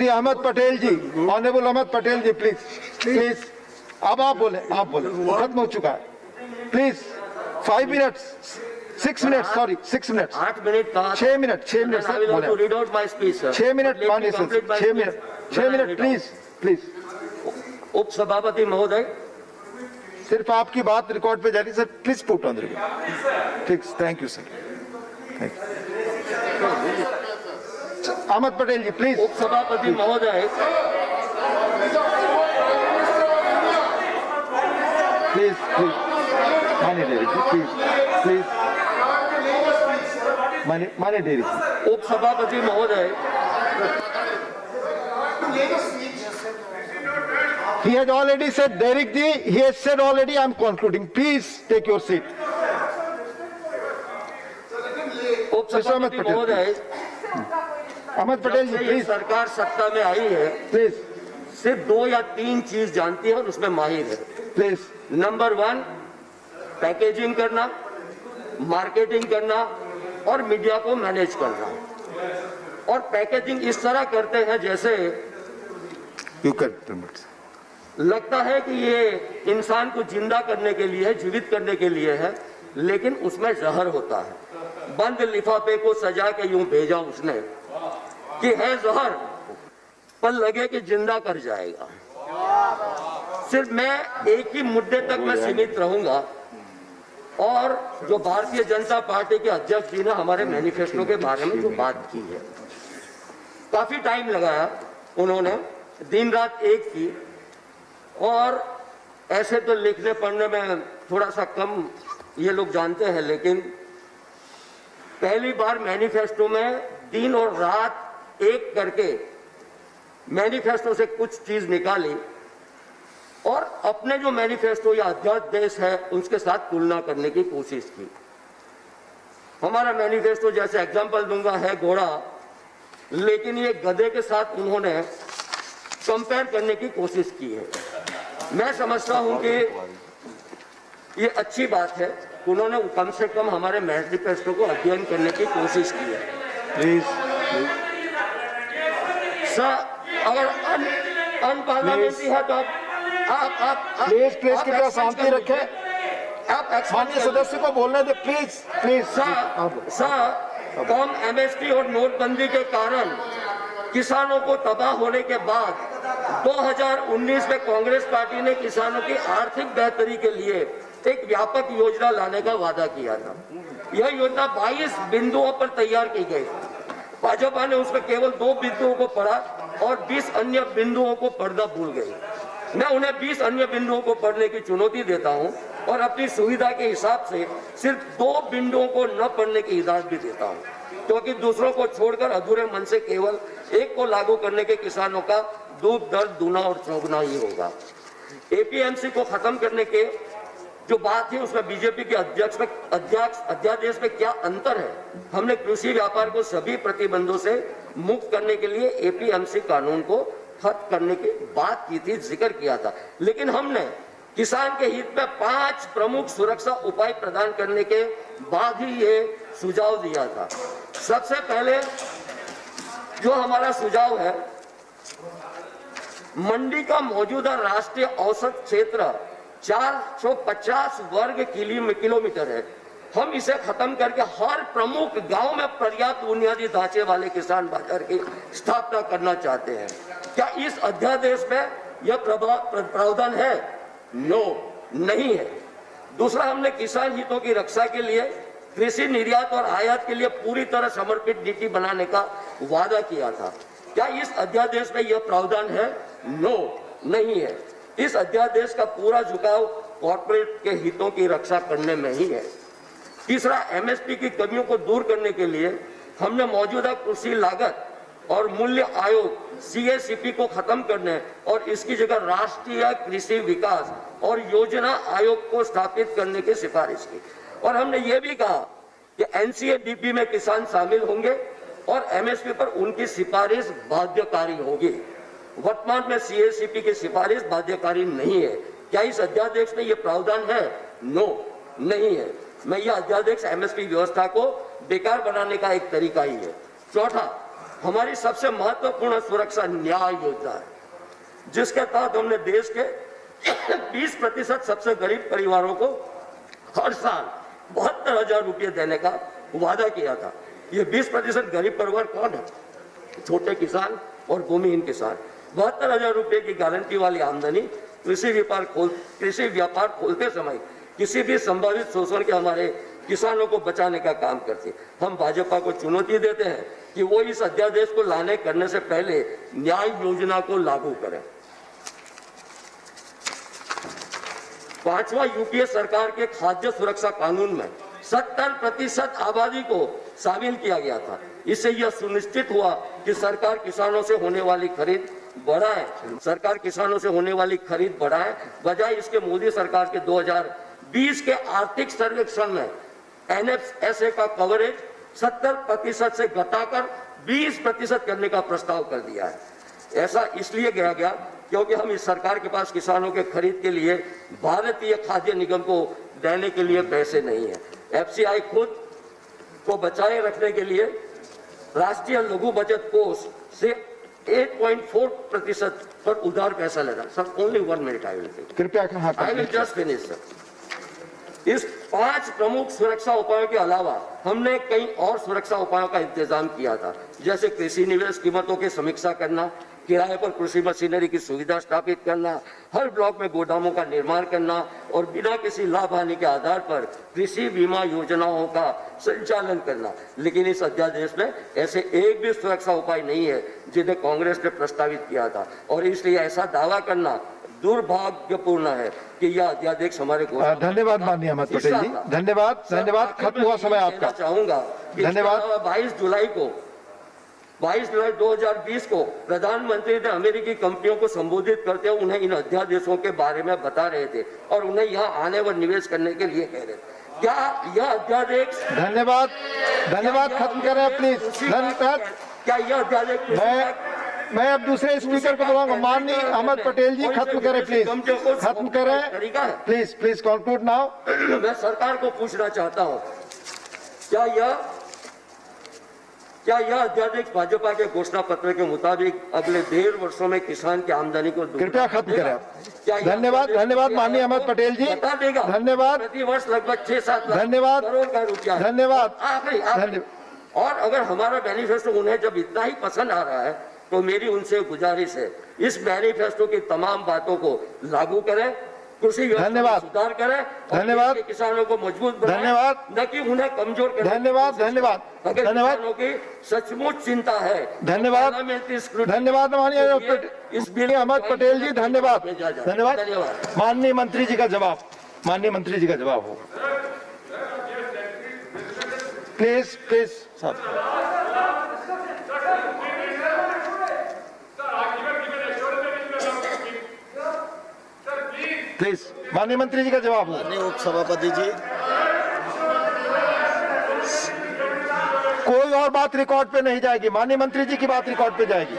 Shri Ahmed Patel ji, honourable Ahmed Patel ji, please please. अब आप बोले, खत्म हो चुका है। Please 5 minutes, 6 minute, sorry 6 minute, 8 minute कहा, 6 मिनट, 6 मिनट सर, 6 मिनट मानिए sir, 6 minute, 6 minute please please. उप सभापति महोदय, सिर्फ आपकी बात रिकॉर्ड पे जा रही sir, please put on the record. ठीक, thank you sir, thank you. Ahmed Patel ji please. उप सभापति महोदय, प्लीज प्लीज, माने डेरी जी, प्लीज प्लीज, माने डेरी जी। उप सभापति महोदय, He has already said, Derek ji, he has said already, I am concluding. Please take your seat. उप सभापति महोदय, अहमद पटेल जी जब से ये प्लीज सरकार सत्ता में आई है, प्लीज सिर्फ 2 या 3 चीज जानती है और उसमें माहिर है। प्लीज। नंबर 1, पैकेजिंग करना, मार्केटिंग करना और मीडिया को मैनेज करना। और पैकेजिंग इस तरह करते हैं जैसे लगता है कि ये इंसान को जिंदा करने के लिए, जीवित करने के लिए है, लेकिन उसमें जहर होता है। बंद लिफाफे को सजा के यूं भेजा उसने कि है जहर, पर लगे कि जिंदा कर जाएगा। सिर्फ मैं एक ही मुद्दे तक मैं सीमित रहूंगा, और जो भारतीय जनता पार्टी के अध्यक्ष जी ने हमारे मैनिफेस्टो के बारे में जो बात की है, काफी टाइम लगाया उन्होंने, दिन रात एक की, और ऐसे तो लिखने पढ़ने में थोड़ा सा कम ये लोग जानते हैं, लेकिन पहली बार मैनिफेस्टो में दिन और रात एक करके मैनिफेस्टो से कुछ चीज निकाली और अपने जो मैनिफेस्टो या अध्यादेश है उसके साथ तुलना करने की कोशिश की। हमारा मैनिफेस्टो, जैसे एग्जांपल दूंगा, है घोड़ा, लेकिन ये गधे के साथ उन्होंने कंपेयर करने की कोशिश की है। मैं समझता हूं कि ये अच्छी बात है, उन्होंने कम से कम हमारे मैनिफेस्टो को अध्ययन करने की कोशिश की है। प्लीज सर, अगर अनपार्लियामेंट्री है तो आप प्लीज प्लीज कृपया शांति रखें, आप माननीय सदस्य को बोलने दे, प्लीज प्लीज। सर, कम एमएसपी और नोटबंदी के कारण किसानों को तबाह होने के बाद 2019 में कांग्रेस पार्टी ने किसानों की आर्थिक बेहतरी के लिए एक व्यापक योजना लाने का वादा किया था। यह योजना 22 बिंदुओं पर तैयार की गई। भाजपा ने उसमें केवल 2 बिंदुओं को पढ़ा और 20 अन्य बिंदुओं को पढ़ना भूल गई। मैं उन्हें 20 अन्य बिंदुओं को पढ़ने की चुनौती देता हूं और अपनी सुविधा के हिसाब से सिर्फ 2 बिंदुओं को न पढ़ने की इजाजत भी देता हूं, क्योंकि दूसरों को छोड़कर अधूरे मन से केवल एक को लागू करने के किसानों का दुख दर्द दूना और चौगुना ही होगा। एपीएमसी को खत्म करने के जो बात है उसमें बीजेपी के अध्यादेश में क्या अंतर है? हमने कृषि व्यापार को सभी प्रतिबंधों से मुक्त करने के लिए एपीएमसी कानून को खत्म करने की बात की थी, जिक्र किया था, लेकिन हमने किसान के हित में 5 प्रमुख सुरक्षा उपाय प्रदान करने के बाद ही ये सुझाव दिया था। सबसे पहले जो हमारा सुझाव है, मंडी का मौजूदा राष्ट्रीय औसत क्षेत्र 450 वर्ग किलोमीटर है। हम इसे खत्म करके हर प्रमुख गांव में पर्याप्त बुनियादी ढांचे वाले किसान बाजार की स्थापना करना चाहते हैं। क्या इस अध्यादेश में यह प्रावधान है? नो, नहीं है। दूसरा, हमने किसान हितों की रक्षा के लिए कृषि निर्यात और आयात के लिए पूरी तरह समर्पित नीति बनाने का वादा किया था। क्या इस अध्यादेश में यह प्रावधान है? नो, नहीं है। इस अध्यादेश का पूरा झुकाव कॉर्पोरेट के हितों की रक्षा करने में ही है। तीसरा, एमएसपी की कमियों को दूर करने के लिए हमने मौजूदा कृषि लागत और मूल्य आयोग सीएसीपी को खत्म करने और इसकी जगह राष्ट्रीय कृषि विकास और योजना आयोग को स्थापित करने की सिफारिश की। और हमने ये भी कहा कि एनसीएडीपी में किसान शामिल होंगे और एमएसपी पर उनकी सिफारिश बाध्यकारी होगी। वर्तमान में सीएसीपी की सिफारिश बाध्यकारी नहीं है। क्या इस अध्यादेश में यह प्रावधान है? नो, नहीं है। मैं यह अध्यादेश एमएसपी व्यवस्था को बेकार बनाने का एक तरीका ही है। चौथा, हमारी सबसे महत्वपूर्ण सुरक्षा न्याय योजना है, जिसके तहत हमने देश के 20% सबसे गरीब परिवारों को हर साल 72,000 रुपये देने का वादा किया था। ये 20% गरीब परिवार कौन है? छोटे किसान और भूमिहीन किसान। 72,000 रुपये की गारंटी वाली आमदनी कृषि व्यापार खोलते समय किसी भी संभावित शोषण के हमारे किसानों को बचाने का काम करती है। हम भाजपा को चुनौती देते हैं कि वो इस अध्यादेश को लाने करने से पहले न्याय योजना को लागू करें। 5वां यूपीए सरकार के खाद्य सुरक्षा कानून में 70% आबादी को शामिल किया गया था। इससे यह सुनिश्चित हुआ कि सरकार किसानों से होने वाली खरीद बढ़ाए। बजाय इसके मोदी सरकार के 2020 के आर्थिक सर्वेक्षण में एनएफएसए का कवरेज 70% से घटाकर 20% करने का प्रस्ताव कर दिया है। ऐसा इसलिए किया गया क्योंकि हम इस सरकार के पास किसानों के खरीद के लिए भारतीय खाद्य निगम को देने के लिए पैसे नहीं है। एफसीआई खुद को बचाए रखने के लिए राष्ट्रीय लघु बचत कोष से 8.4% पर उधार पैसा लेगा। Sir, only 1 minute I will कृपया I will just finish sir. इस 5 प्रमुख सुरक्षा उपायों के अलावा हमने कई और सुरक्षा उपायों का इंतजाम किया था, जैसे कृषि निवेश कीमतों की समीक्षा करना, किराए पर कृषि मशीनरी की सुविधा स्थापित करना, हर ब्लॉक में गोदामों का निर्माण करना और बिना किसी लाभ हानि के आधार पर कृषि बीमा योजनाओं का संचालन करना। लेकिन इस अध्यादेश में ऐसे एक भी सुरक्षा उपाय नहीं है जिन्हें कांग्रेस ने प्रस्तावित किया था, और इसलिए ऐसा दावा करना दुर्भाग्यपूर्ण है कि यह अध्यादेश हमारे धन्यवाद माननीय अहमद पटेल जी, धन्यवाद। खत्म हुआ समय आपका। चाहूंगा धन्यवाद। 22 जुलाई 2020 को प्रधानमंत्री ने अमेरिकी कंपनियों को संबोधित करते हुए उन्हें इन अध्यादेशों के बारे में बता रहे थे और उन्हें यहाँ आने व निवेश करने के लिए कह रहे थे। क्या यह अध्यादेश धन्यवाद खत्म करें प्लीज। क्या यह अध्यादेश मैं अब दूसरे स्पीकर को बुलाऊंगा। माननीय अहमद पटेल जी खत्म करें प्लीज, खत्म करें प्लीज कंक्लूड नाउ। मैं सरकार को पूछना चाहता हूँ, क्या यह अध्यादेश भाजपा के घोषणा पत्र के मुताबिक अगले 1.5 वर्षों में किसान की आमदनी को कृपया खत्म करें। धन्यवाद माननीय अहमद पटेल जी, धन्यवाद। प्रति वर्ष लगभग 6-7 लाख करोड़ का रुपया। धन्यवाद। और अगर हमारा मैनिफेस्टो उन्हें जब इतना ही पसंद आ रहा है तो मेरी उनसे गुजारिश है, इस मैनिफेस्टो की तमाम बातों को लागू करें, कृषि धन्यवाद सुधार करें, धन्यवाद, किसानों को मजबूत बनाएं, धन्यवाद, न कि उन्हें कमजोर करें। धन्यवाद किसानों की सचमुच चिंता है। धन्यवाद माननीय अहमद पटेल जी, धन्यवाद। माननीय मंत्री जी का जवाब हो प्लीज साहब। प्लीज माननीय मंत्री जी का जवाब हो। माननीय उप सभापति जी, कोई और बात रिकॉर्ड पे नहीं जाएगी, माननीय मंत्री जी की बात रिकॉर्ड पे जाएगी।